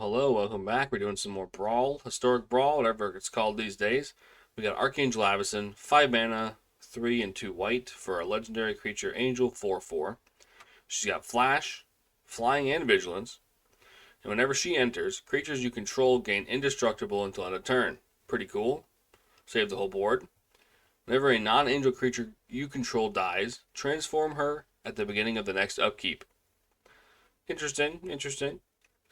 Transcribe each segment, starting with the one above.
Hello, welcome back. We're doing some more Brawl, Historic Brawl, whatever it's called these days. We got Archangel Avacyn, 5 mana, 3 and 2 white for a legendary creature Angel 4/4. She's got Flash, Flying, and Vigilance. And whenever she enters, creatures you control gain indestructible until end of turn. Pretty cool. Save the whole board. Whenever a non-angel creature you control dies, transform her at the beginning of the next upkeep. Interesting.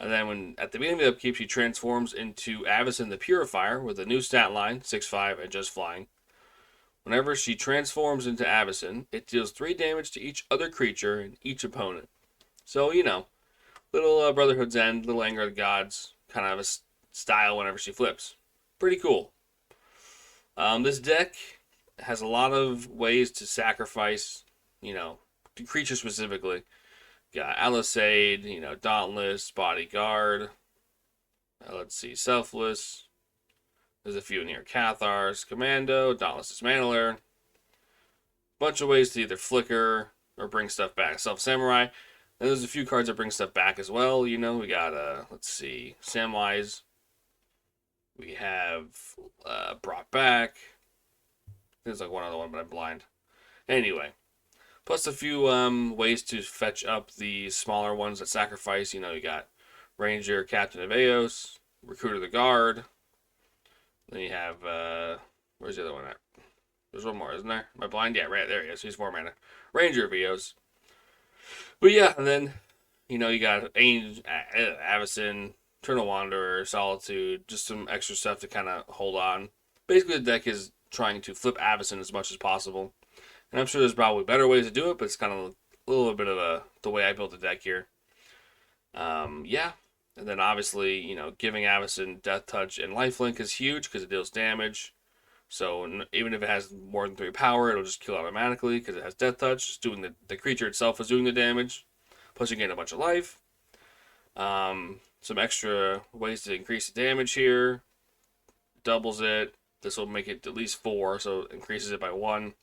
And then when at the beginning of the upkeep, she transforms into Avacyn the Purifier with a new stat line, 6/5 and just flying. Whenever she transforms into Avacyn, it deals 3 damage to each other creature and each opponent. So, little Brotherhood's End, little Anger of the Gods kind of a style whenever she flips. Pretty cool. This deck has a lot of ways to sacrifice, to creatures specifically. Got Alisade, Dauntless, Bodyguard. Let's see, Selfless. There's a few in here. Cathar's, Commando, Dauntless Dismantler. Bunch of ways to either flicker or bring stuff back. Self-Samurai. And there's a few cards that bring stuff back as well. We got, let's see, Samwise. We have Brought Back. There's like one other one, but I'm blind. Anyway. Plus a few ways to fetch up the smaller ones that sacrifice. You got Ranger, Captain of Eos, Recruiter of the Guard. Then you have, where's the other one at? There's one more, isn't there? Am I blind? Yeah, right, there he is. He's 4 mana. Ranger of Eos. But yeah, and then, you got Avacyn, Eternal Wanderer, Solitude, just some extra stuff to kind of hold on. Basically, the deck is trying to flip Avacyn as much as possible. And I'm sure there's probably better ways to do it, but it's kind of a little bit of the way I built the deck here. Yeah. And then obviously, giving Avacyn Death Touch and Lifelink is huge because it deals damage. So even if it has more than 3 power, it'll just kill automatically because it has Death Touch. Just doing the creature itself is doing the damage. Plus you gain a bunch of life. Some extra ways to increase the damage here. Doubles it. This will make it at least 4, so it increases it by 1.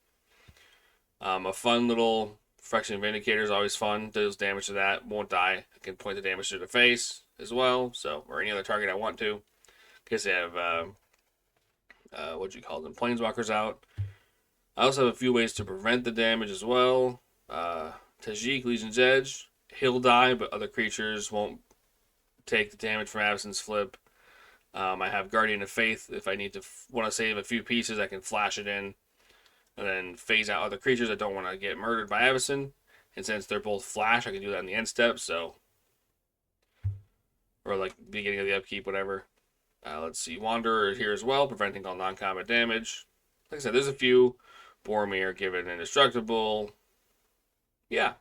A fun little Phyrexian Vindicator is always fun. Deals damage to that. Won't die. I can point the damage to the face as well. So, or any other target I want to. In case they have, Planeswalkers out. I also have a few ways to prevent the damage as well. Tajik, Legion's Edge. He'll die, but other creatures won't take the damage from Avacyn's flip. I have Guardian of Faith. If I want to save a few pieces, I can flash it in. And then phase out other creatures that don't want to get murdered by Avacyn. And since they're both flash, I can do that in the end step, so. Or like beginning of the upkeep, whatever. Let's see. Wanderer here as well, preventing all non-combat damage. Like I said, there's a few. Boromir, give it indestructible. Yeah.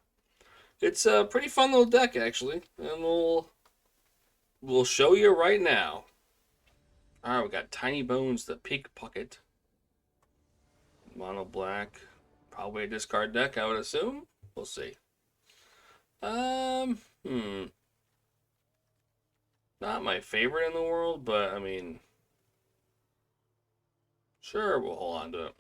It's a pretty fun little deck, actually. And we'll show you right now. Alright, we got Tiny Bones, the Pickpocket. Mono black. Probably a discard deck, I would assume. We'll see. Not my favorite in the world, but I mean, sure, we'll hold on to it.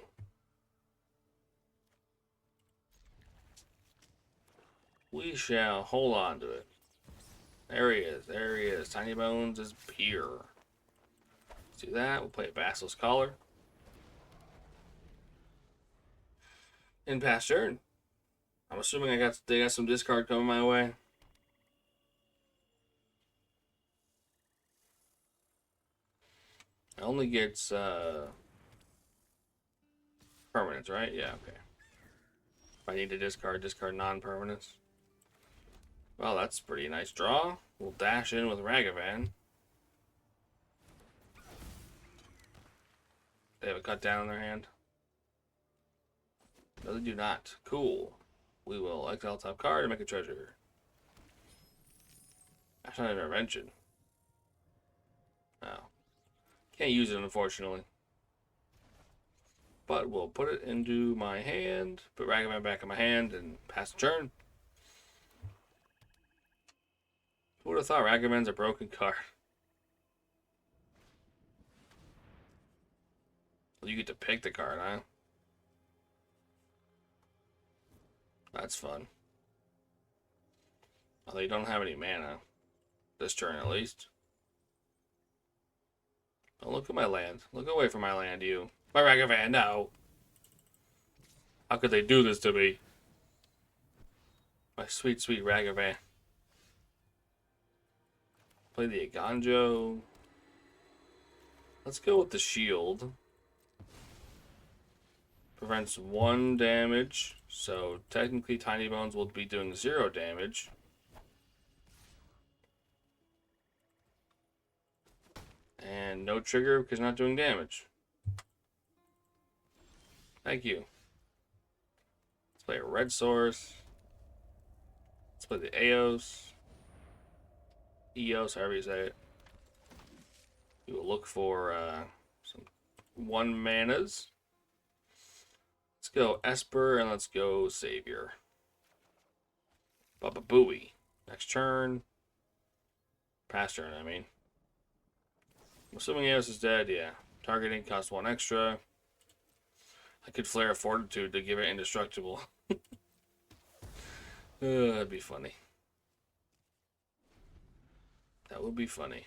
We shall hold on to it. There he is. Tiny Bones is here. Let's do that. We'll play a Basilisk Collar. In past turn. I'm assuming they got some discard coming my way. It only gets permanents, right? Yeah, okay. If I need to discard non-permanents. Well, that's a pretty nice draw. We'll dash in with Ragavan. They have a cut down in their hand. No, they do not. Cool. We will exile top card and make a treasure. That's not an intervention. Oh. Can't use it, unfortunately. But we'll put it into my hand, put Ragavan back in my hand, and pass the turn. Who would have thought Ragavan's a broken card? Well, you get to pick the card, huh? That's fun. Although you don't have any mana. This turn, at least. Don't look at my land. Look away from my land, you. My Ragavan, no. How could they do this to me? My sweet, sweet Ragavan. Play the Aganjo. Let's go with the shield. Prevents 1 damage, so technically Tiny Bones will be doing 0 damage. And no trigger because not doing damage. Thank you. Let's play a red source. Let's play the Eos. Eos, however you say it. We will look for some 1 manas. Let's go Esper and let's go Savior. Baba Booey. Next turn. Past turn, I mean. I'm assuming Eos is dead, yeah. Targeting costs 1 extra. I could flare Fortitude to give it indestructible. That'd be funny. That would be funny.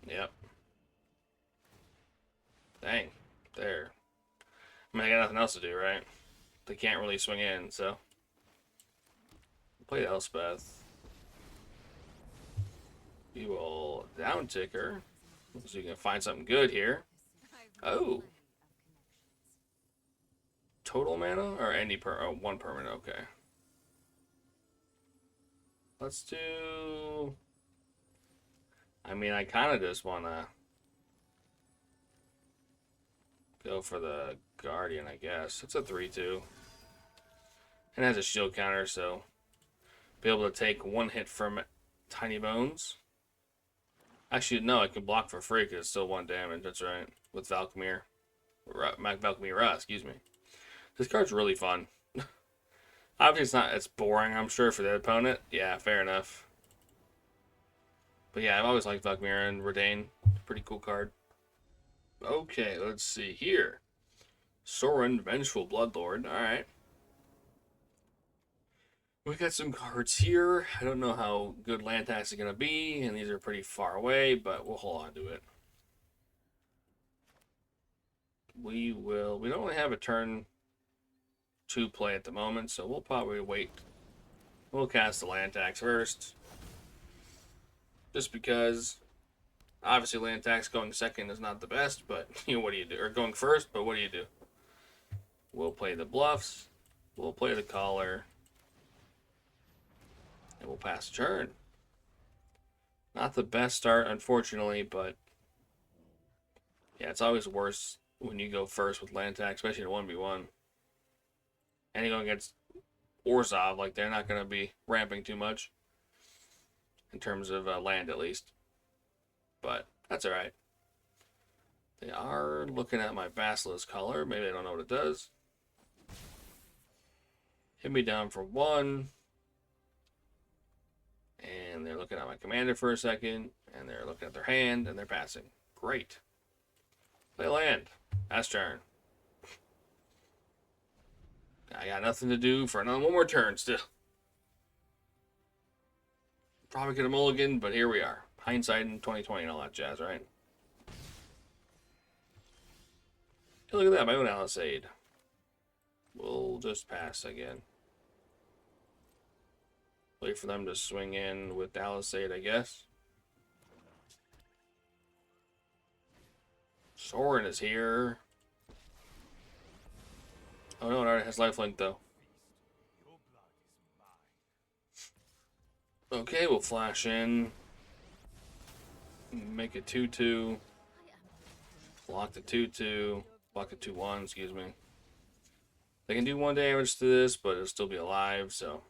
Yep. Dang. There. I mean, I got nothing else to do, right? They can't really swing in, so. Play Elspeth. We will down tick her. So you can find something good here. Oh. Total mana? Or any per 1 permanent, okay. Let's do... I mean, I kind of just want to go for the Guardian, I guess. It's a 3-2. And it has a shield counter, so be able to take 1 hit from Tiny Bones. Actually, no, I can block for free because it's still 1 damage. That's right. With Valkyrie. Valkyrie, excuse me. This card's really fun. Obviously, it's boring, I'm sure, for the opponent. Yeah, fair enough. But yeah, I've always liked Valkyrie and Redain. Pretty cool card. Okay, let's see here. Sorin, Vengeful Bloodlord. Alright. We got some cards here. I don't know how good land tax is going to be, and these are pretty far away, but we'll hold on to it. We don't really have a turn 2 play at the moment, so we'll probably wait. We'll cast the land tax first. Just because, obviously, land tax going second is not the best, but, you know, what do you do? Or going first, but what do you do? We'll play the bluffs. We'll play the collar. And we'll pass turn. Not the best start, unfortunately, but yeah, it's always worse when you go first with land tax, especially in 1v1. And you're going against Orzhov, like they're not going to be ramping too much. In terms of land, at least. But that's alright. They are looking at my Basilisk color. Maybe they don't know what it does. Hit me down for 1. And they're looking at my commander for a second. And they're looking at their hand. And they're passing. Great. Play land. Last turn. I got nothing to do for one more turn still. Probably could have mulliganed, but here we are. Hindsight in 2020 and all that jazz, right? Hey, look at that, my own Alisade. We'll just pass again. Wait for them to swing in with Alisade, I guess. Sorin is here. Oh no, it already has lifelink though. Okay, we'll flash in. Make a 2-2. Block the 2-2. Block the 2-1, excuse me. They can do 1 damage to this, but it'll still be alive, so.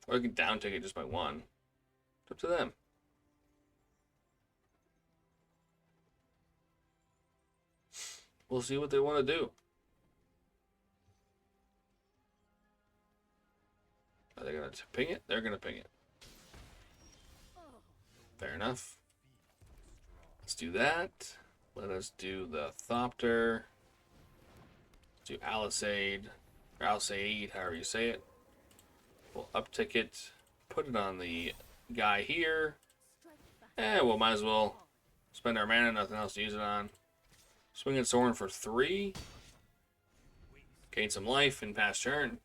Or they can down take it just by 1. It's up to them. We'll see what they want to do. Are they going to ping it? They're going to ping it. Fair enough. Let's do that. Let us do the Thopter. Let's do Alisade. Or Alsaid, however you say it. We'll uptick it. put it on the guy here. Well, might as well spend our mana, nothing else to use it on. Swinging Soren for 3. Gain some life in past turn.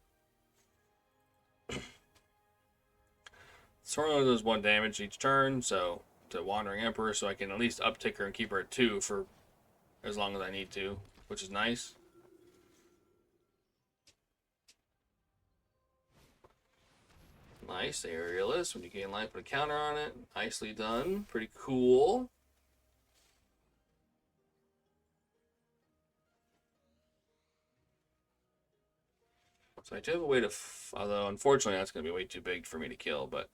Soren only does 1 damage each turn, so to Wandering Emperor, so I can at least uptick her and keep her at 2 for as long as I need to, which is nice. Nice, the Aerialist. When you gain life, put a counter on it. Nicely done. Pretty cool. So I do have a way to, although unfortunately that's going to be way too big for me to kill, but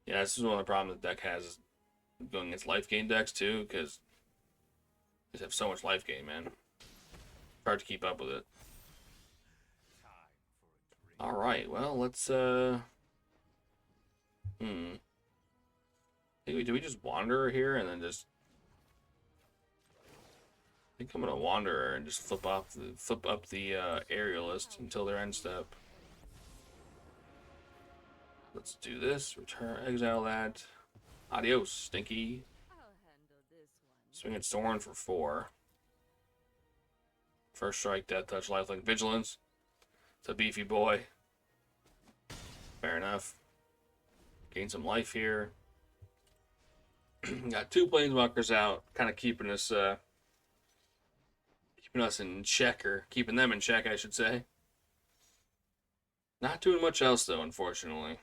yeah, this is one of the problems the deck has, is going against life gain decks too, because they have so much life gain, man. Hard to keep up with it. Alright, well, let's, do we just wander here and then just... I think I'm gonna wander and just flip up the Aerialist until their end step. Let's do this. Return, exile that. Adios, Stinky. Swinging Soren for 4. First strike, death touch, lifelink, vigilance. It's a beefy boy. Fair enough. Gain some life here. Got 2 planeswalkers out, kind of keeping us in check, or keeping them in check, I should say. Not doing much else though, unfortunately.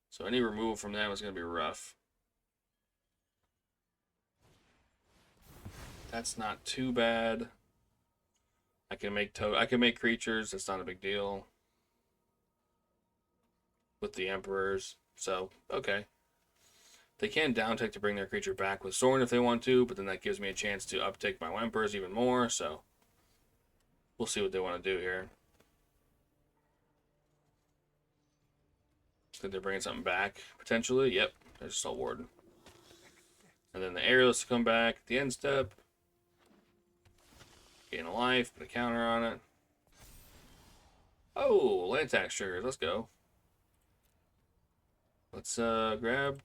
So any removal from them is going to be rough. That's not too bad. I can make creatures. That's not a big deal. With the Emperors, so okay. They can downtick to bring their creature back with Soren if they want to, but then that gives me a chance to uptick my Emperors even more. So we'll see what they want to do here. Think they're bringing something back potentially. Yep, there's Assault Warden, and then the Aerialist to come back at the end step. Gain a life, put a counter on it. Oh, land tax triggers. Let's go. Let's grab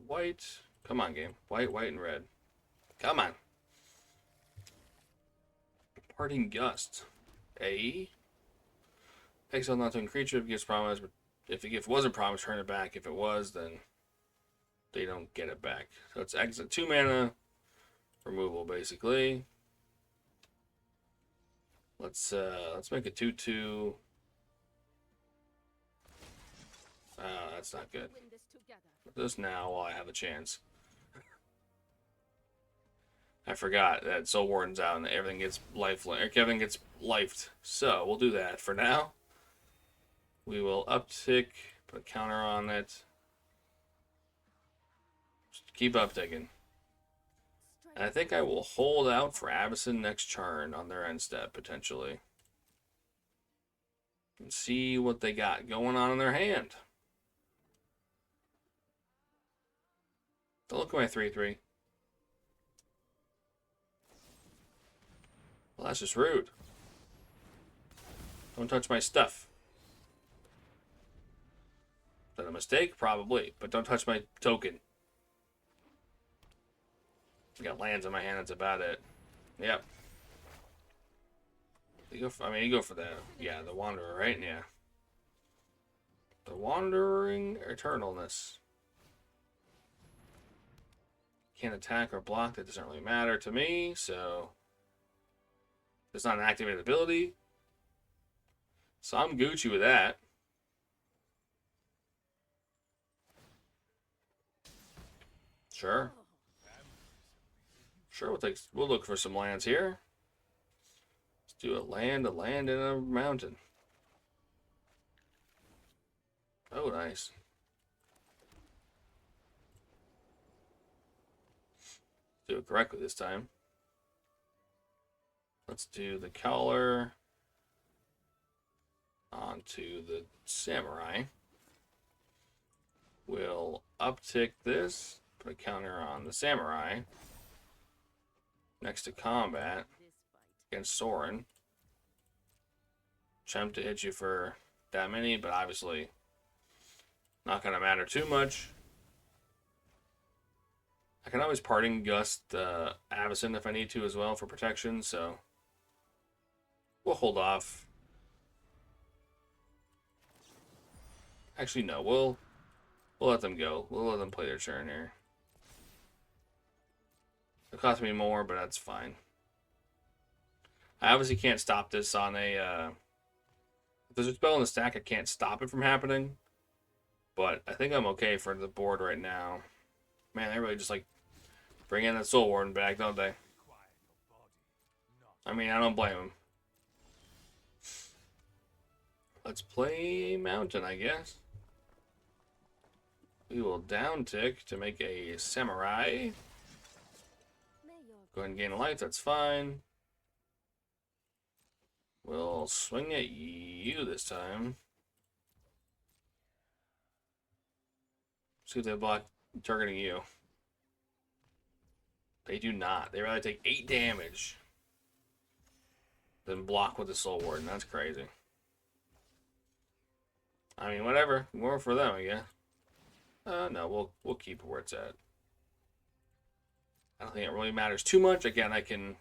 white. Come on, game. White, white, and red. Come on. Parting Gust. Exile non-token creature if it gives promise, but if the gift wasn't promised, turn it back. If it was, then they don't get it back. So it's exit 2 mana removal, basically. Let's make a 2/2. That's not good. Do this now while I have a chance. I forgot that Soul Warden's out and everything gets everything gets lifed. So we'll do that for now. We will uptick, put a counter on it. Just keep upticking. And I think I will hold out for Avacyn next turn on their end step, potentially. And see what they got going on in their hand. Don't look at my 3/3. Well, that's just rude. Don't touch my stuff. Is that a mistake? Probably. But don't touch my token. I got lands in my hand, that's about it. Yep. You go for the, yeah, the Wanderer, right? Yeah. The Wandering Eternalness. Can't attack or block, that doesn't really matter to me, so it's not an activated ability. So I'm Gucci with that. Sure. Sure, we'll look for some lands here. Let's do a land, and a mountain. Oh, nice. Do it correctly this time. Let's do the collar onto the samurai. We'll uptick this, put a counter on the samurai. Next to combat against Soren. Attempt to hit you for that many, but obviously not going to matter too much. I can always parting gust Avacyn if I need to as well for protection, so we'll hold off. Actually, no, we'll let them go. We'll let them play their turn here. It cost me more, but that's fine. I obviously can't stop this on a... if there's a spell in the stack, I can't stop it from happening. But I think I'm okay for the board right now. Man, they really just like bring in that Soul Warden back, don't they? I mean, I don't blame them. Let's play Mountain, I guess. We will down tick to make a Samurai. Go ahead and gain a life, that's fine. We'll swing at you this time. See if they block targeting you. They do not. They rather take 8 damage than block with the Soul Warden. That's crazy. I mean, whatever. More for them, I guess. No, we'll keep it where it's at. I don't think it really matters too much. Again, I can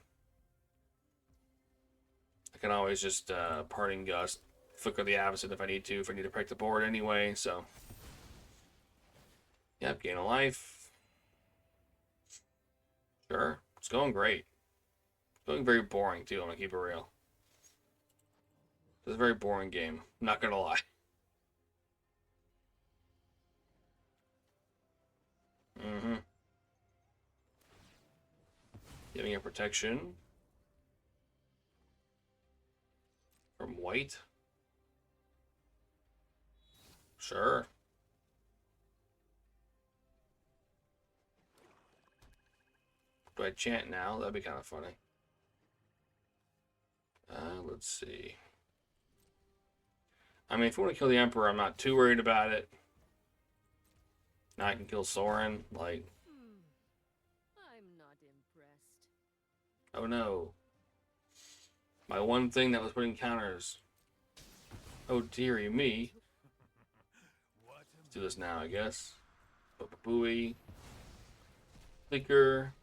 always just parting gust, flicker the Avacyn if I need to protect the board anyway. So, yep, gain a life. Sure, it's going great. It's going very boring too. I'm gonna keep it real. It's a very boring game. I'm not gonna lie. Giving a protection from white. Sure. Do I chant now? That'd be kind of funny. Let's see. I mean, if you want to kill the Emperor, I'm not too worried about it. Now I can kill Soren, like... I'm not impressed. Oh no. My one thing that was putting counters. Oh dearie me. Let's do this now, I guess. Booey. Flicker.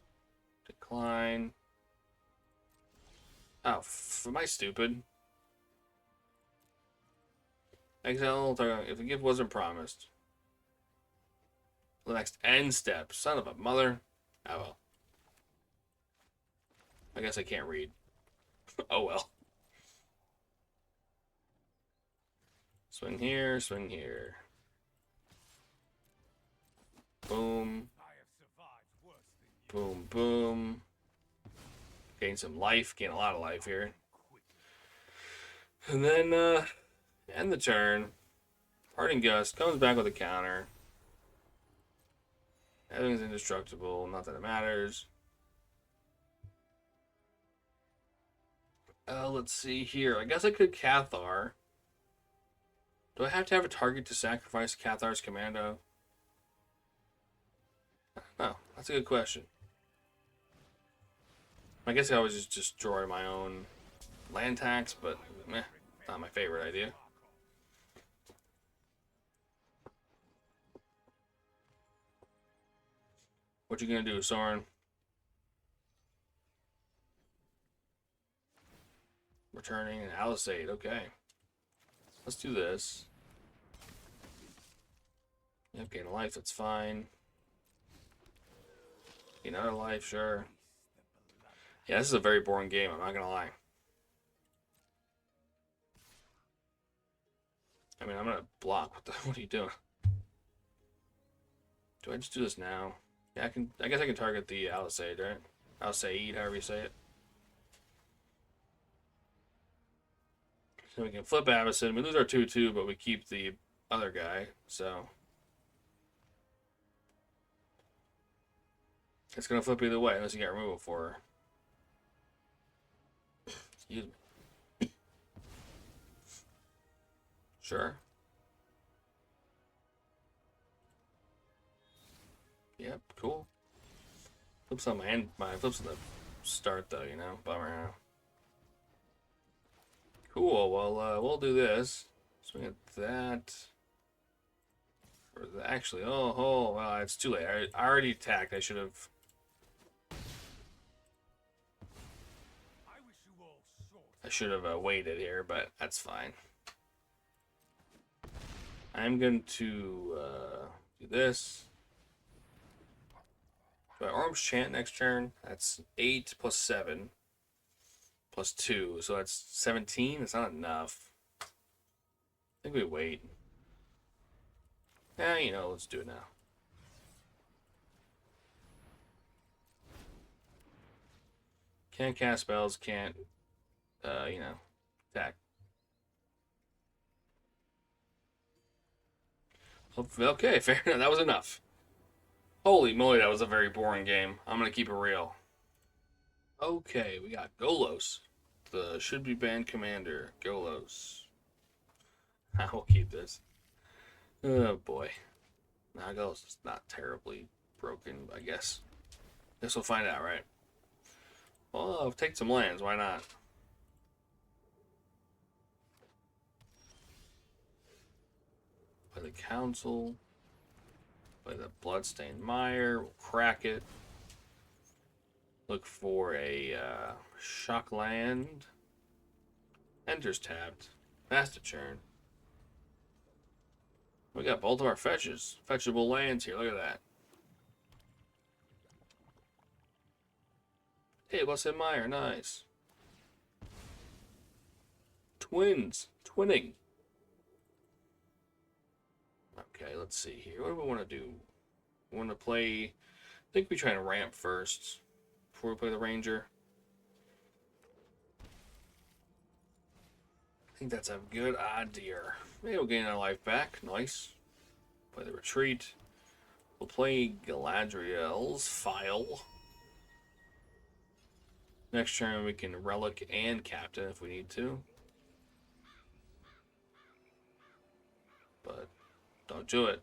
Decline. Oh, am I stupid? Exile, if the gift wasn't promised. The next end step. Son of a mother. Oh well. I guess I can't read. Oh well. Swing here, swing here. Boom. Boom, boom. Gain some life. Gain a lot of life here. And then, end the turn. Parting Gust comes back with a counter. Everything's indestructible. Not that it matters. Let's see here. I guess I could Cathar. Do I have to have a target to sacrifice Cathar's Commando? Oh, that's a good question. I guess I always just destroy my own land tax, but meh, not my favorite idea. What you gonna do, Soren? Returning an Alisade, okay. Let's do this. Yep, gain a life, that's fine. Gain another life, sure. Yeah, this is a very boring game, I'm not gonna lie. I mean, I'm gonna block. What are you doing? Do I just do this now? Yeah, I guess I can target the Alisade, right? Alisade, however you say it. So we can flip Avacyn. We lose our 2-2, but we keep the other guy, so. It's gonna flip either way, unless you get removal for her. Excuse me. Sure. Yep, cool. Flips on my end, my flips on the start though, you know. Bummer. Cool. Well, we'll do this. Swing at that. Or actually, well, it's too late. I already attacked. I should have. I should have waited here, but that's fine. I'm going to do this. But Orange Chant next turn. That's 8 plus 7 plus 2. So that's 17. It's not enough. I think we wait. Yeah, you know, let's do it now. Can't cast spells, can't, you know, attack. Okay, fair enough. That was enough. Holy moly, that was a very boring game. I'm going to keep it real. Okay, we got Golos. The should-be banned commander, Golos. I will keep this. Oh, boy. Now, Golos is not terribly broken, I guess. Guess we'll find out, right? Well, I'll take some lands. Why not? Play the Council. Play the Bloodstained Mire. We'll crack it. Look for a shock land. Enters tapped. Fast churn. We got both of our fetches. Fetchable lands here. Look at that. Hey, Bloodstained Mire. Nice. Twins. Twinning. Okay, let's see here. What do we want to do? We want to play... I think we try to ramp first before we play the Ranger. I think that's a good idea. Maybe we'll gain our life back. Nice. Play the Retreat. We'll play Galadriel's File. Next turn we can Relic and Captain if we need to. But don't do it.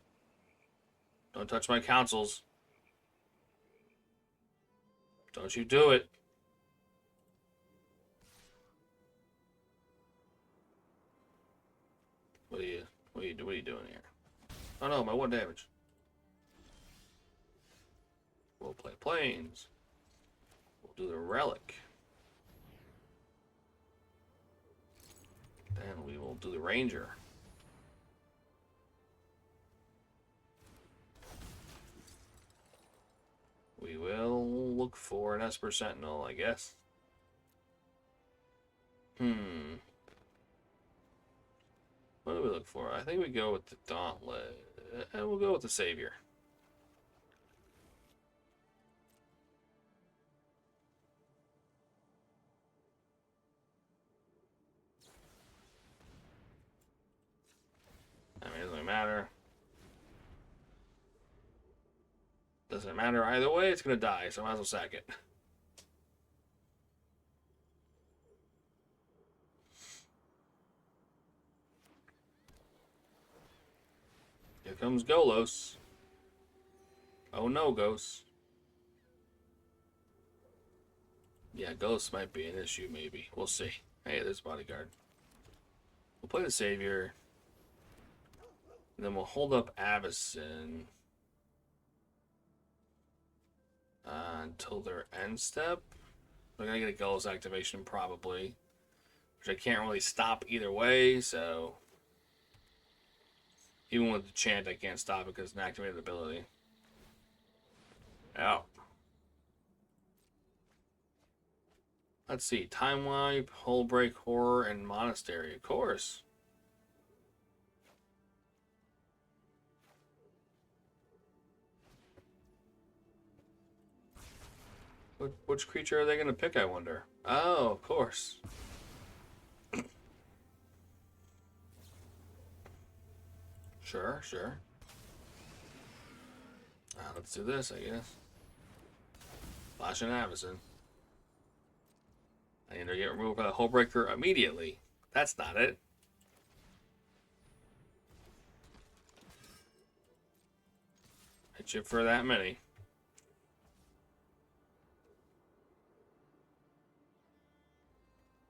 Don't touch my councils. Don't you do it. What are you doing here? Oh no, my 1 damage. We'll play Plains. We'll do the Relic. Then we will do the Ranger. We will look for an Esper Sentinel, I guess. What do we look for? I think we go with the Gauntlet. And we'll go with the Savior. I mean, it doesn't matter. Doesn't matter either way, it's going to die, so I might as well sack it. Here comes Golos. Oh no, Ghost. Yeah, Ghost might be an issue, maybe. We'll see. Hey, there's Bodyguard. We'll play the Savior. And then we'll hold up Avacyn until their end step. We're going to get a Golos activation, probably. Which I can't really stop either way, so... Even with the chant, I can't stop it because it's an activated ability. Out. Let's see. Time Wipe, Hullbreak, Horror, and Monastery. Of course. Which creature are they going to pick, I wonder? Oh, of course. Sure, sure. Let's do this, I guess. Flash and Avacyn. I need to get removed by the Hullbreaker immediately. That's not it. Hit you for that many.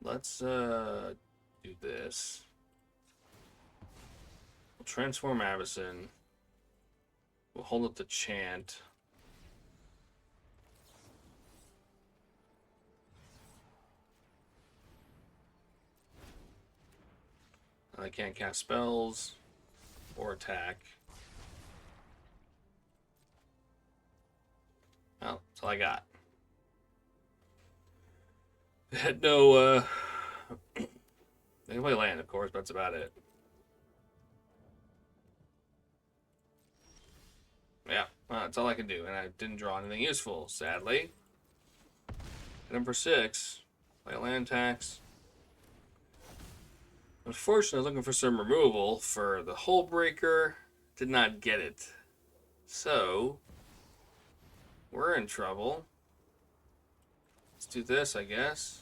Let's do this. We'll transform Avacyn. We'll hold up the chant. I can't cast spells or attack. Well, that's all I got. Had no, they can play land, of course, but that's about it. Yeah, well, that's all I can do, and I didn't draw anything useful, sadly. Hit him for 6. Play land tax. Unfortunately, I was looking for some removal for the Hull Breaker. Did not get it. So, we're in trouble. Let's do this, I guess.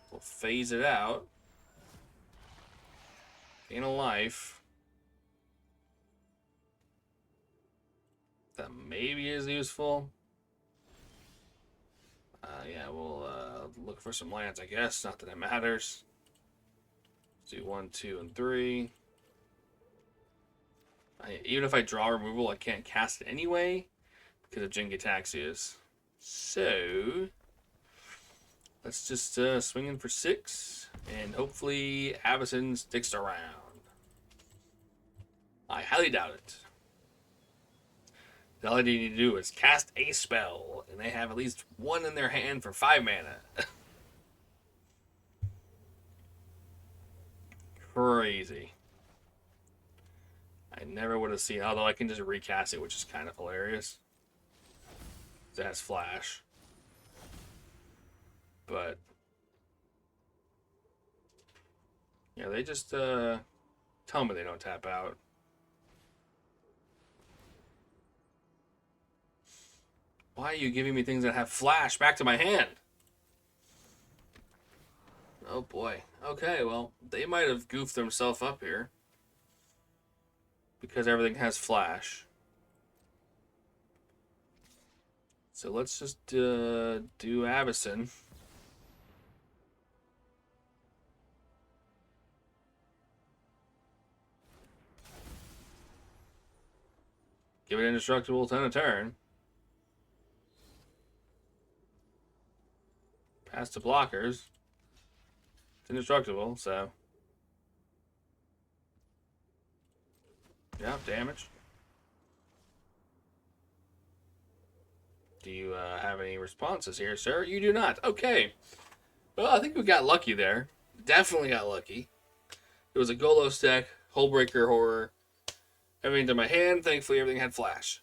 We'll phase it out. Gain a life. That maybe is useful. Yeah, we'll look for some lands, I guess. Not that it matters. Let's do 1, 2, and 3. Even if I draw removal, I can't cast it anyway because of Jin-Gitaxias. So, let's just swing in for 6, and hopefully Avacyn sticks around. I highly doubt it. All they need to do is cast a spell, and they have at least 1 in their hand for 5 mana. Crazy. I never would have seen, although I can just recast it, which is kind of hilarious. It has flash. But yeah, they just tell me they don't tap out. Why are you giving me things that have flash back to my hand? Oh boy. Okay, well, they might have goofed themselves up here. Because everything has flash. So let's just do Avacyn. Give it indestructible 10 a turn. Pass to blockers. It's indestructible, so. Yeah, damage. Do you have any responses here, sir? You do not. Okay. Well, I think we got lucky there. Definitely got lucky. It was a Golos deck, Hullbreaker Horror. Everything to my hand. Thankfully, everything had flash.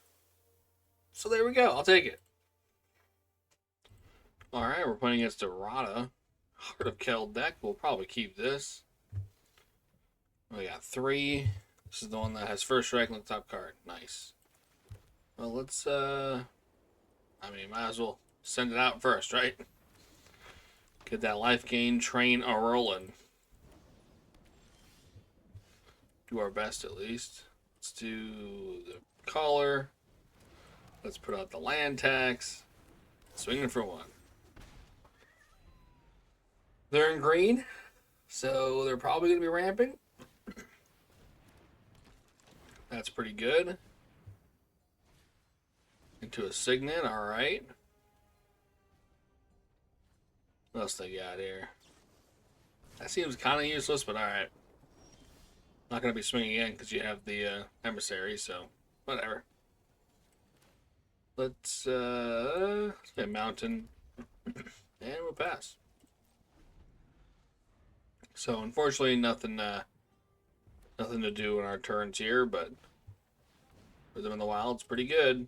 So there we go. I'll take it. Alright, we're playing against Errata. Heart of Kel deck. We'll probably keep this. We got 3. This is the one that has first strike on the top card. Nice. Well, let's, I mean, might as well send it out first, right? Get that life gain train a-rolling. Do our best, at least. Let's do the collar. Let's put out the land tax. Swinging for 1. They're in green, so they're probably going to be ramping. That's pretty good. Into a Signet, alright. What else they got here? That seems kind of useless, but alright. Not going to be swinging again because you have the emissary, so whatever. Let's get Mountain, and we'll pass. So unfortunately, nothing to do in our turns here, but for them in the wild, it's pretty good.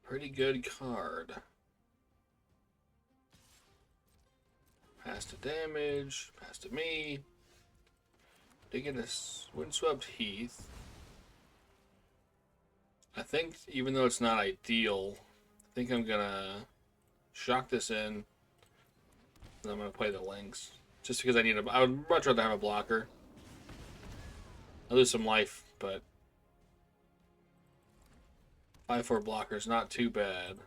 Pretty good card. Pass to damage, pass to me. Digging this Windswept Heath. I think, even though it's not ideal, I think I'm gonna shock this in. And I'm gonna play the Lynx. Just because I would much rather have a blocker. I lose some life, but 5/4 blocker is not too bad.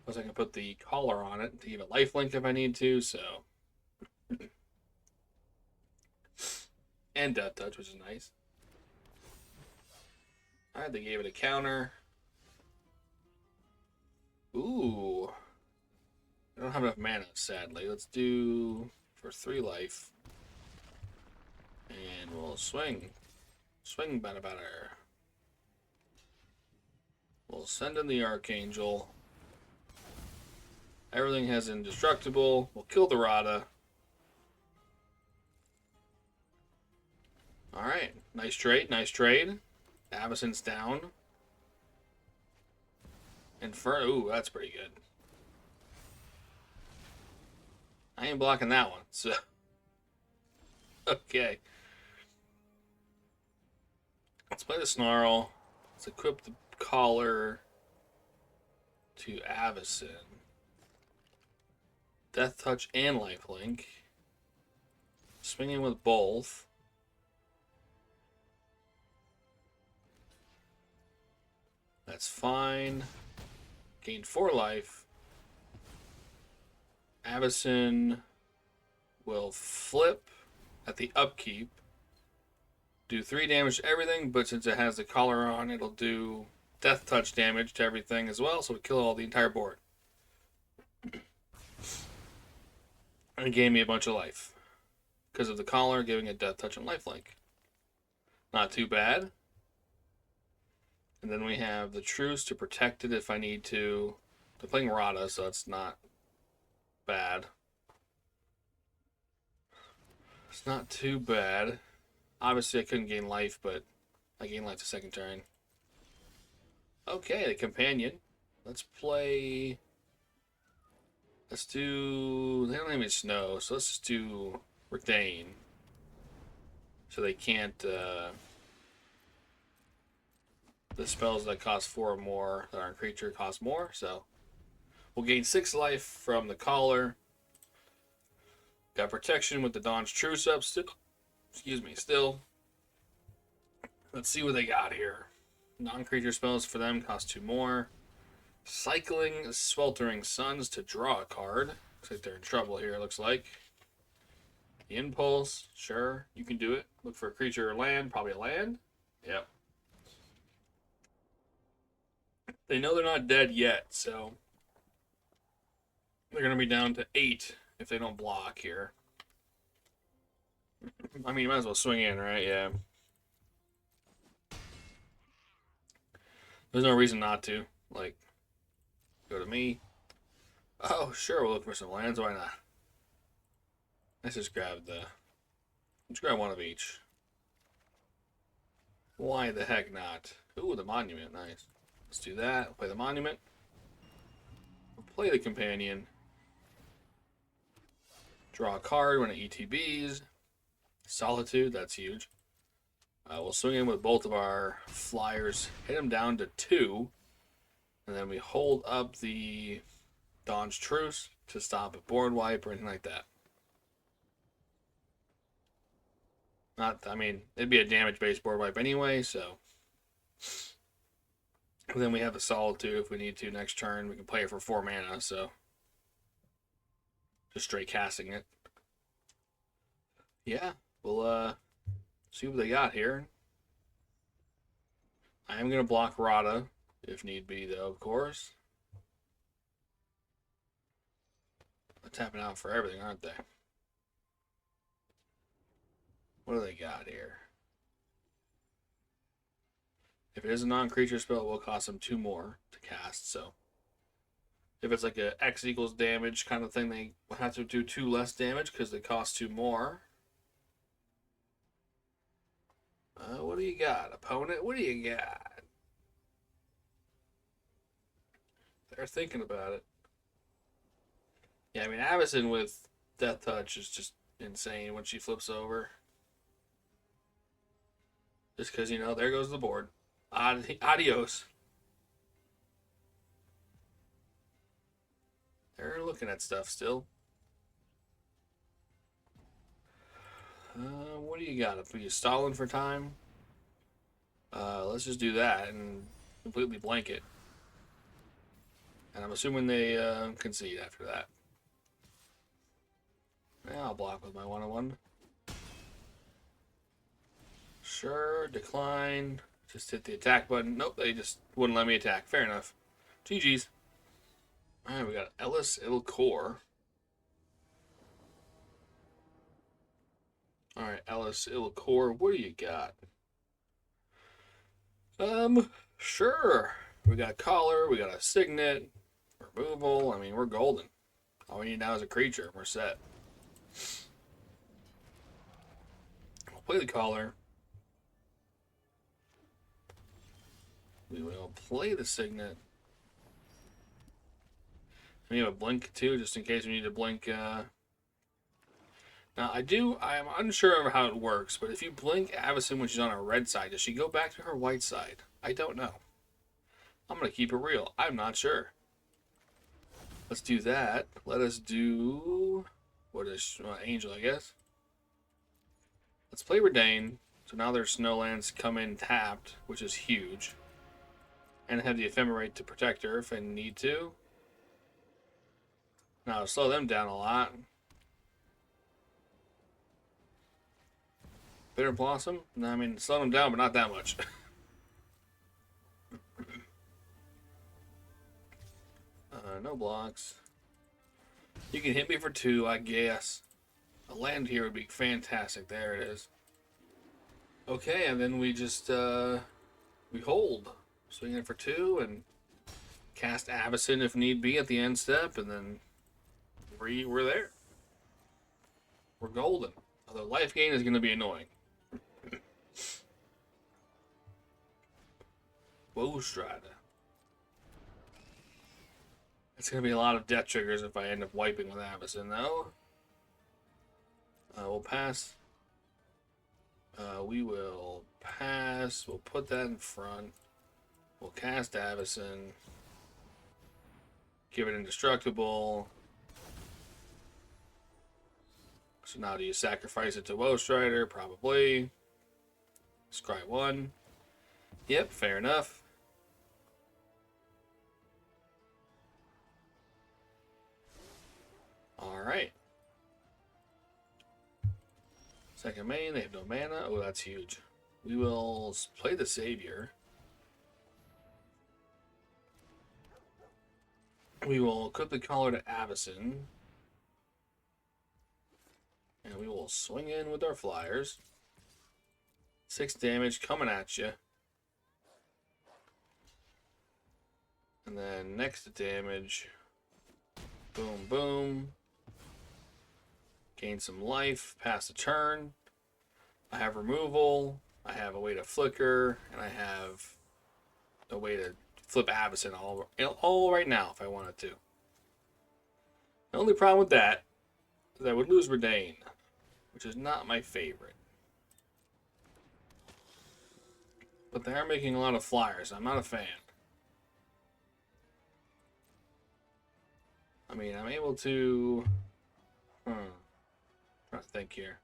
Plus I can put the collar on it to give it lifelink if I need to, so. And Death Touch, which is nice. Alright, they gave it a counter. Ooh. I don't have enough mana, sadly. Let's do for 3 life. And we'll swing. Swing better. We'll send in the Archangel. Everything has indestructible. We'll kill the Rada. Alright. Nice trade. Avacyn's down. Inferno. Ooh, that's pretty good. I ain't blocking that one, so. Okay. Let's play the Snarl. Let's equip the collar to Avacyn. Death Touch and Lifelink. Swinging with both. That's fine. Gained 4 life. Avacyn will flip at the upkeep. Do 3 damage to everything, but since it has the collar on, it'll do Death Touch damage to everything as well, so it kill all the entire board. And it gave me a bunch of life. Because of the collar, giving it Death Touch and Lifelink. Not too bad. And then we have the Truce to protect it if I need to. They're playing Rada, so it's not bad. It's not too bad. Obviously, I couldn't gain life, but I gained life the second turn. Okay, the Companion. Let's play... Let's do... They don't have any snow, so let's just do Retain. So they can't... The spells that cost 4 or more that aren't creature cost more, so... We'll gain 6 life from the collar. Got protection with the Dawn's Truce up still. Excuse me, still. Let's see what they got here. Non-creature spells for them cost 2 more. Cycling Sweltering Suns to draw a card. Looks like they're in trouble here, it looks like. The Impulse, sure, you can do it. Look for a creature or land, probably a land. Yep. They know they're not dead yet, so they're going to be down to 8 if they don't block here. I mean, you might as well swing in, right? Yeah. There's no reason not to. Like, go to me. Oh, sure, we'll look for some lands. Why not? Let's just grab the... Let's grab one of each. Why the heck not? Ooh, the Monument. Nice. Let's do that. We'll play the Monument. We'll play the Companion. Draw a card when it ETBs. Solitude, that's huge. We'll swing in with both of our flyers, hit them down to 2, and then we hold up the Dawn's Truce to stop a board wipe or anything like that. I mean, it'd be a damage-based board wipe anyway, so. And then we have a Solitude if we need to next turn. We can play it for 4 mana, so. Just straight casting it. Yeah, we'll see what they got here. I am going to block Rada, if need be, though, of course. They're tapping out for everything, aren't they? What do they got here? If it is a non-creature spell, it will cost them 2 more to cast, so. If it's like a X equals damage kind of thing, they have to do 2 less damage because they cost 2 more. What do you got, opponent? What do you got? They're thinking about it. Yeah, I mean, Avacyn with Death Touch is just insane when she flips over. Just because, you know, there goes the board. Adios. They're looking at stuff still. What do you got? Are you stalling for time? Let's just do that and completely blank it. And I'm assuming they concede after that. Yeah, I'll block with my 1-on-1. Sure, decline. Just hit the attack button. Nope, they just wouldn't let me attack. Fair enough. GG's. Alright, we got Ellis Ilcore. Alright, Ellis Ilcore, what do you got? Sure. We got a collar, we got a signet, removal. I mean, we're golden. All we need now is a creature. We're set. We'll play the collar. We will play the signet. We have a blink too, just in case we need to blink. Now I'm unsure of how it works, but if you blink Avacyn when she's on her red side, does she go back to her white side? I don't know. I'm going to keep it real. I'm not sure. Let's do that. Let us do... What is... Angel, I guess. Let's play Redain. So now their Snowlands come in tapped, which is huge. And have the Ephemerate to protect her if I need to. Now, it'll slow them down a lot. Bitter Blossom? No, I mean, slow them down, but not that much. No blocks. You can hit me for 2, I guess. A land here would be fantastic. There it is. Okay, and then we just, we hold. Swing it for 2 and cast Avacyn if need be at the end step, and then we're there. We're golden. Although life gain is going to be annoying. Whoa, Strata. It's going to be a lot of death triggers if I end up wiping with Avacyn, though. We'll pass. We will pass. We'll put that in front. We'll cast Avacyn. Give it indestructible. So now do you sacrifice it to Woe Strider? Probably. Scry 1. Yep, fair enough. Alright. Second main, they have no mana. Oh, that's huge. We will play the Savior. We will equip the collar to Avacyn. And we will swing in with our flyers. 6 damage coming at you. And then next damage. Boom, boom. Gain some life. Pass the turn. I have removal. I have a way to flicker. And I have a way to flip Avacyn all right now if I wanted to. The only problem with that is I would lose Redain, which is not my favorite. But they are making a lot of flyers. I'm not a fan. I mean, I'm able to... Trying to think here.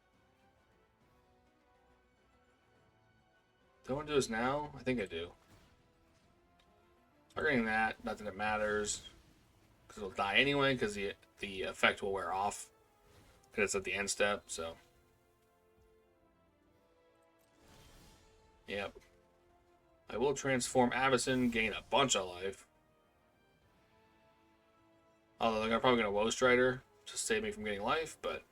Do I want to do this now? I think I do. Targeting that, not that it matters. Because it'll die anyway, because the effect will wear off. Because it's at the end step, so... Yep. I will transform Avacyn, gain a bunch of life. Although they're probably going to Woe Strider to save me from getting life, but...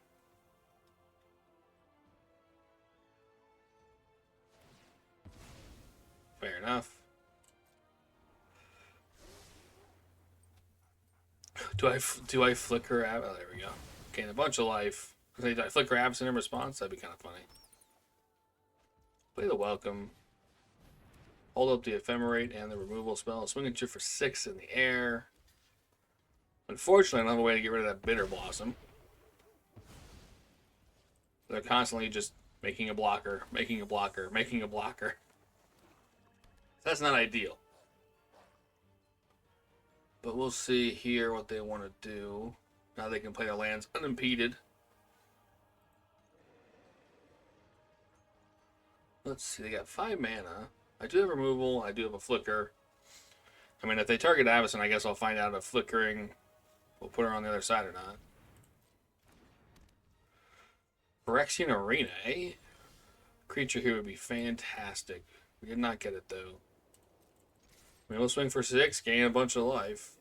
Fair enough. Do I flicker? Oh, there we go. Gain a bunch of life. Do I flicker Avacyn in response? That'd be kind of funny. Play the Welcome. Hold up the Ephemerate and the removal spell. Swing at you for 6 in the air. Unfortunately, I don't have a way to get rid of that Bitter Blossom. They're constantly just making a blocker, making a blocker, making a blocker. That's not ideal. But we'll see here what they want to do. Now they can play their lands unimpeded. Let's see, they got 5 mana. I do have removal, I do have a flicker. I mean, if they target Avacyn, I guess I'll find out if flickering will put her on the other side or not. Phyrexian Arena, eh? Creature here would be fantastic. We did not get it, though. I mean, we'll swing for 6, gain a bunch of life.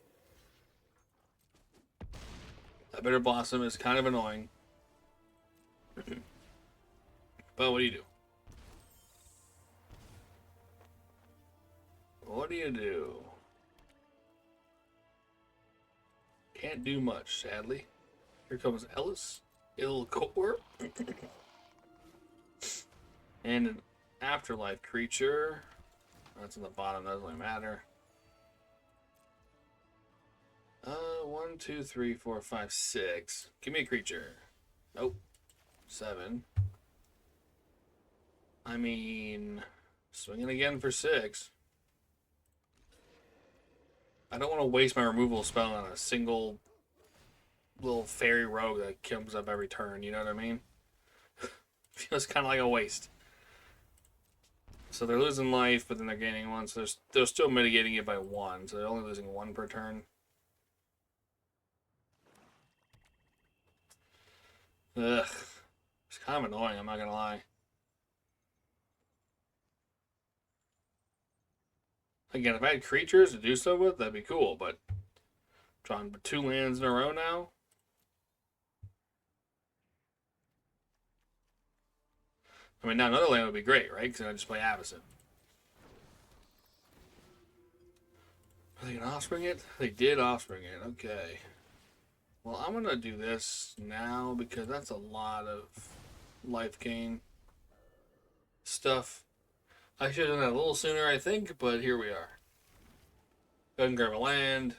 That Bitter Blossom is kind of annoying. But what do you do? What do you do? Can't do much, sadly. Here comes Ellis. Ilkor. And an afterlife creature. That's on the bottom, doesn't really matter. 1, 2, 3, 4, 5, 6. Give me a creature. Nope. 7. I mean, swinging again for 6. I don't want to waste my removal spell on a single little fairy rogue that comes up every turn, you know what I mean? Feels kind of like a waste. So they're losing life, but then they're gaining 1, so they're still mitigating it by 1, so they're only losing 1 per turn. Ugh. It's kind of annoying, I'm not gonna lie. Again, if I had creatures to do so with, that'd be cool, but drawing 2 lands in a row now? I mean, now another land would be great, right? Because then I just play Avacyn. Are they going to offspring it? They did offspring it. Okay. Well, I'm going to do this now because that's a lot of life gain stuff. I should have done that a little sooner, I think, but here we are. Go ahead and grab a land.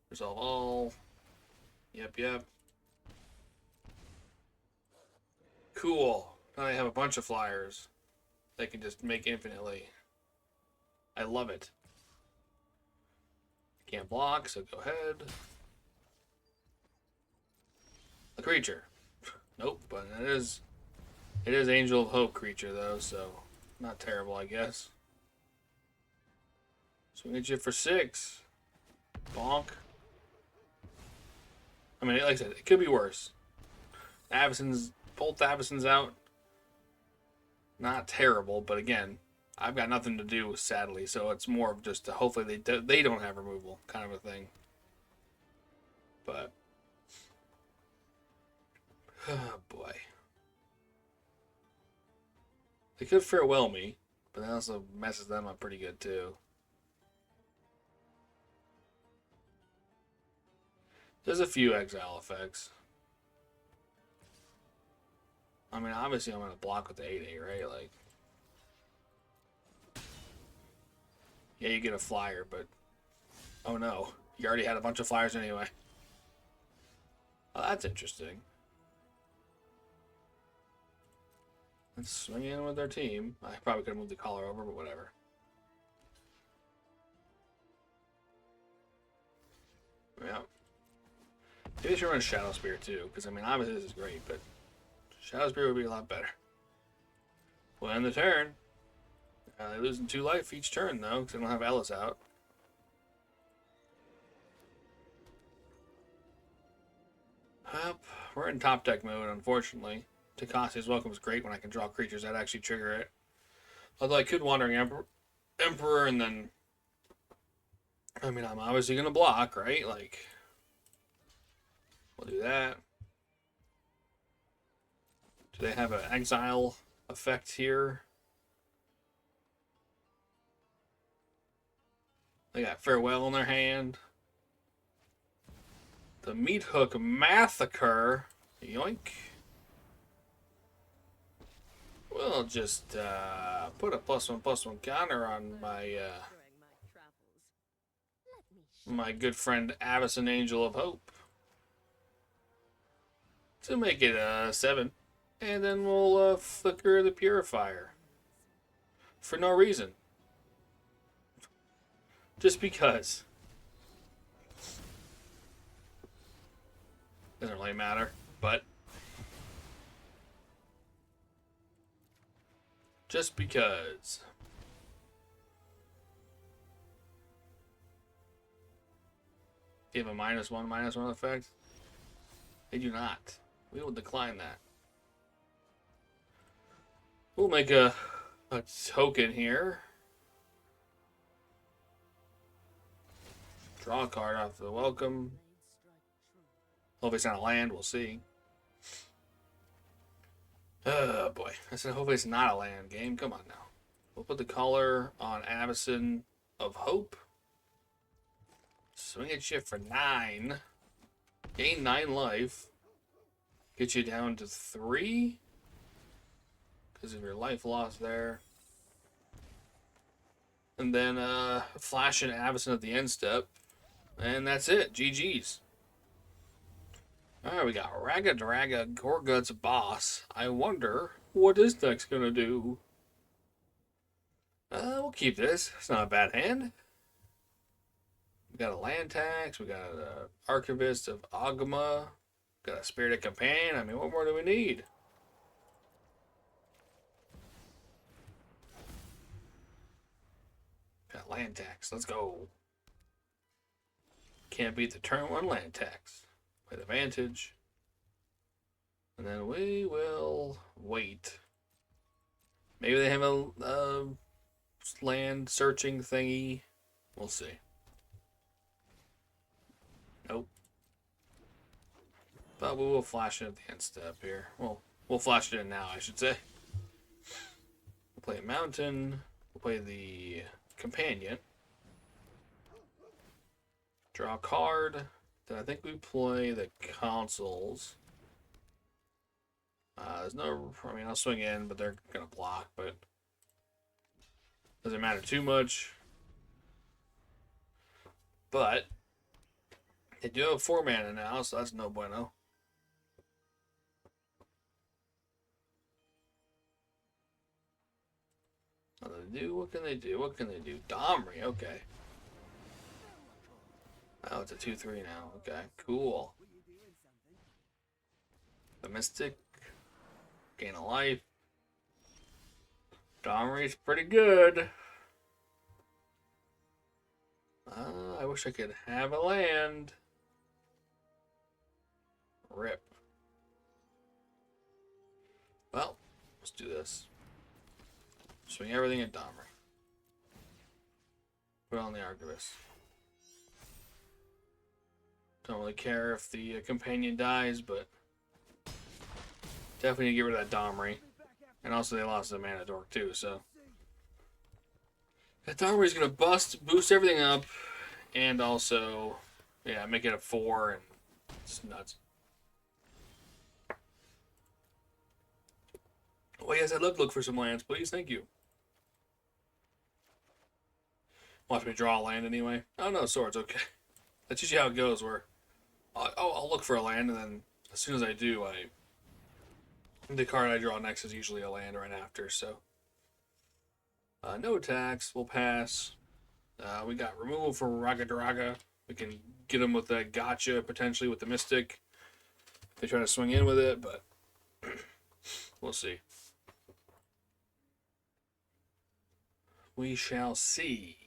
Resolve all. Yep. Cool. Now I have a bunch of flyers they can just make infinitely. I love it. Can't block, so go ahead. A creature. Nope, but it is Angel of Hope creature though, so not terrible, I guess. Swing at you for 6. Bonk. I mean, like I said, it could be worse. Both Avacyn's out. Not terrible, but again, I've got nothing to do, sadly, so it's more of just to hopefully they don't have removal kind of a thing. But oh boy, they could farewell me, but that also messes them up pretty good too. There's a few exile effects. I mean, obviously I'm going to block with the 8/8, right? Like, yeah, you get a flyer, but oh no, you already had a bunch of flyers anyway. Oh, that's interesting. Let's swing in with our team. I probably could have moved the collar over, but whatever. Yeah. Maybe I should run Shadow Spear too, because I mean, obviously this is great, but Shadow Spear would be a lot better. We'll end the turn. They're losing 2 life each turn, though, because they don't have Ellis out. Yep, we're in top deck mode, unfortunately. Takasi's Welcome is great when I can draw creatures that actually trigger it. Although I could Wandering Emperor and then... I mean, I'm obviously going to block, right? Like, we'll do that. Do they have an exile effect here? They got Farewell in their hand. The Meat Hook Massacre. Yoink. We'll just put a +1/+1 counter on my good friend Avacyn Angel of Hope to make it 7. And then we'll flicker the Purifier. For no reason. Just because. Doesn't really matter, but just because. You have a -1/-1 effect? They do not. We will decline that. We'll make a token here. Draw a card off the welcome. Hope it's not a land, we'll see. Oh boy. I said hopefully it's not a land game. Come on now. We'll put the color on Avacyn of Hope. Swing at you for 9. Gain 9 life. Get you down to 3. Because of your life loss there. And then flash an Avacyn at the end step. And that's it. GG's. Alright, we got Raga Draga Gorgut's Boss. I wonder what this deck's gonna do. We'll keep this. It's not a bad hand. We got a land tax. We got an Archivist of Agama. Got a Spirited Companion. I mean, what more do we need? Got land tax. Let's go. Can't beat the turn 1 land tax. With advantage. And then we will wait. Maybe they have a land searching thingy. We'll see. Nope. But we will flash it at the end step here. Well, we'll flash it in now, I should say. We'll play a mountain. We'll play the companion. Draw a card. Then I think we play the consoles. There's no... I mean, I'll swing in, but they're going to block, but... Doesn't matter too much. But... They do have 4 mana now, so that's no bueno. What do they do? What can they do? What can they do? Domri, okay. Oh, it's a 2/3 now. Okay, cool. The Mystic. Gain a life. Domri's pretty good. I wish I could have a land. Rip. Well, let's do this. Swing everything at Domri. Put on the Archivist. Don't really care if the companion dies, but definitely need to get rid of that Domri. And also they lost the mana dork too, so. That Domri's gonna boost everything up, and also, yeah, make it a 4, and it's nuts. Oh yes, I'd love to look for some lands, please, thank you. Watch me draw a land anyway. Oh no, swords, okay. That's usually how it goes, where I'll look for a land, and then as soon as I do, the card I draw next is usually a land right after, so. No attacks, we'll pass. We got removal for Raga Draga. We can get him with that gotcha, potentially, with the Mystic. They try to swing in with it, but we'll see. We shall see.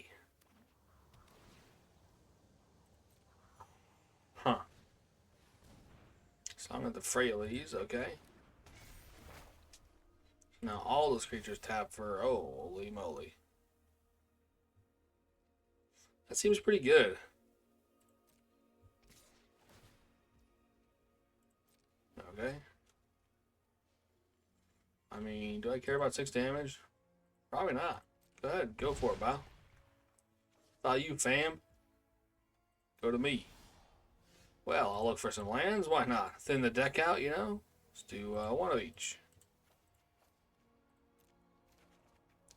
Huh. Song of the Frailes, okay. Now all those creatures tap for, oh, holy moly. That seems pretty good. Okay. I mean, do I care about 6 damage? Probably not. Go ahead, go for it, Bow. Thought you, fam. Go to me. Well, I'll look for some lands. Why not? Thin the deck out, you know? Let's do 1 of each.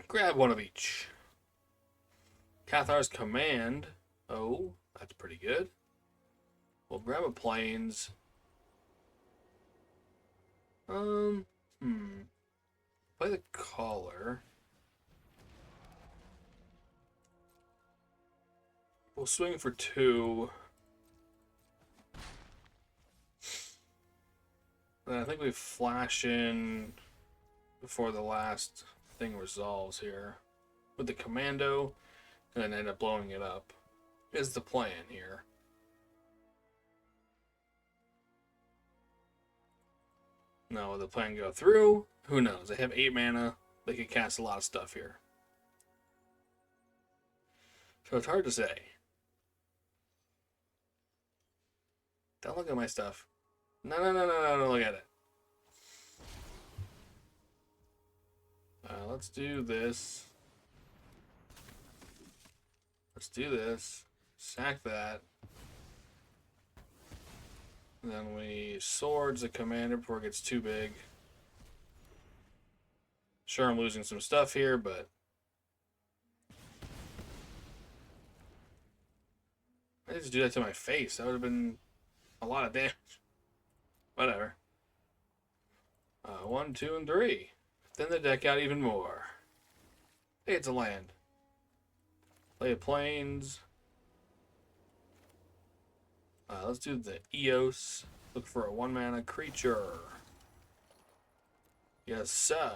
Grab 1 of each. Cathar's Command. Oh, that's pretty good. We'll grab a Plains. Play the Caller. We'll swing for 2. And I think we flash in before the last thing resolves here with the Commando, and then end up blowing it up is the plan here. No, will the plan go through? Who knows? They have 8 mana. They could cast a lot of stuff here. So it's hard to say. Don't look at my stuff. No, don't look at it. Let's do this. Let's do this. Sack that. And then we swords the commander before it gets too big. Sure, I'm losing some stuff here, but I didn't just do that to my face. That would have been a lot of damage. Whatever. 1, 2, and 3. Thin the deck out even more. Hey, it's a land. Play a plains. Let's do the Eos. Look for a 1-mana creature. Yes, sir.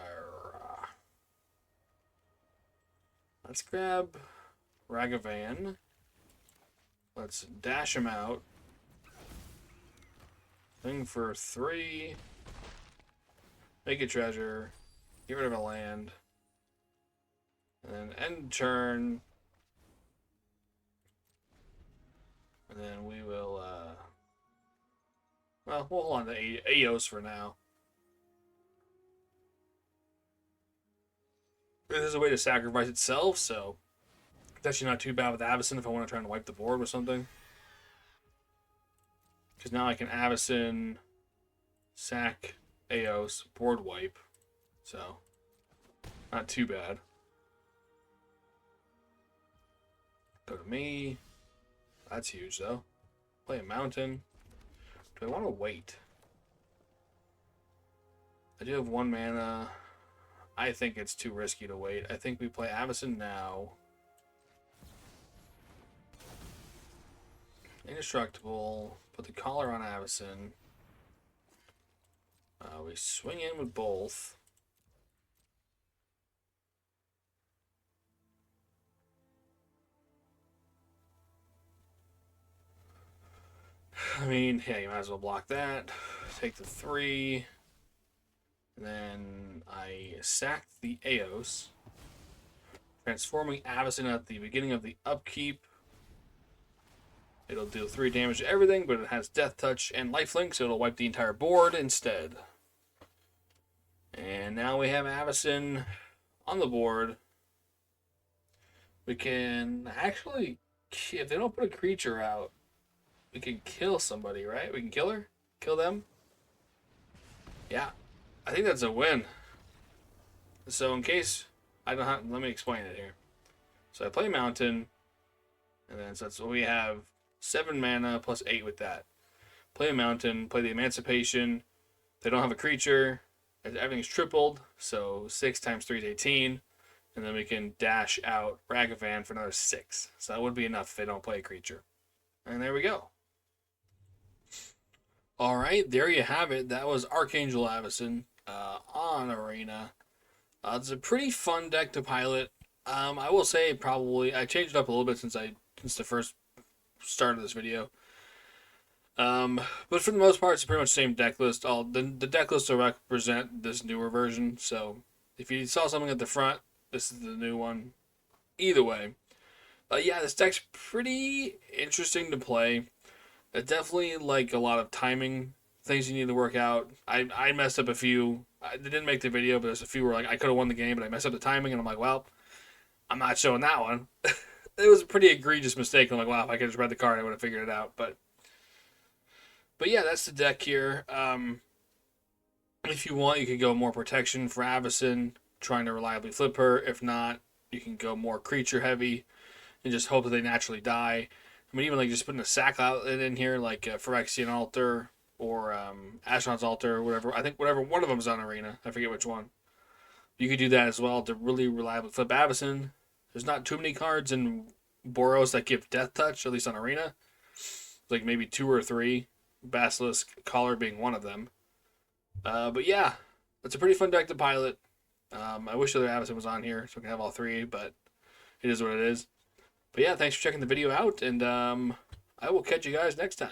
Let's grab Ragavan. Let's dash him out. Thing for 3. Make a treasure. Get rid of a land. And then end turn. And then we will, well, we'll hold on to Eos for now. This is a way to sacrifice itself, so it's actually not too bad with Avacyn if I want to try and wipe the board with something. Because now I can Avacyn, sack, Eos, board wipe. So, not too bad. Go to me. That's huge, though. Play a mountain. Do I want to wait? I do have 1 mana. I think it's too risky to wait. I think we play Avacyn now. Indestructible. Put the collar on Avacyn. We swing in with both. I mean, yeah, you might as well block that. Take the 3. And then I sack the Eos. Transforming Avacyn at the beginning of the upkeep. It'll do 3 damage to everything, but it has Death Touch and Lifelink, so it'll wipe the entire board instead. And now we have Avacyn on the board. We can actually, if they don't put a creature out, we can kill somebody, right? We can kill her? Kill them? Yeah. I think that's a win. So in case I don't have, let me explain it here. So I play Mountain, and then so that's what we have 7 mana plus 8 with that. Play a Mountain, play the Emancipation. They don't have a creature. Everything's tripled, so 6 times 3 is 18. And then we can dash out Ragavan for another 6. So that would be enough if they don't play a creature. And there we go. Alright, there you have it. That was Archangel Avacyn on Arena. It's a pretty fun deck to pilot. I will say probably I changed it up a little bit since the first start of this video. But for the most part, it's pretty much the same deck list. The deck list will represent this newer version. So if you saw something at the front, this is the new one. Either way, yeah, this deck's pretty interesting to play. It's definitely like a lot of timing things you need to work out. I messed up a few. I didn't make the video, but there's a few where like I could have won the game, but I messed up the timing, and I'm like, well, I'm not showing that one. It was a pretty egregious mistake. I'm like, wow, if I could just read the card, I would have figured it out. But yeah, that's the deck here. If you want, you can go more protection for Avacyn, trying to reliably flip her. If not, you can go more creature heavy and just hope that they naturally die. I mean, even like just putting a sack outlet in here, like Phyrexian Altar or Ashnod's Altar, whatever. I think whatever one of them's on Arena. I forget which one. You could do that as well to really reliably flip Avacyn. There's not too many cards in Boros that give Death Touch, at least on Arena. Like maybe 2 or 3. Basilisk Collar being one of them. But yeah, it's a pretty fun deck to pilot. I wish the other Avacyn was on here so we can have all 3, but it is what it is. But yeah, thanks for checking the video out, and I will catch you guys next time.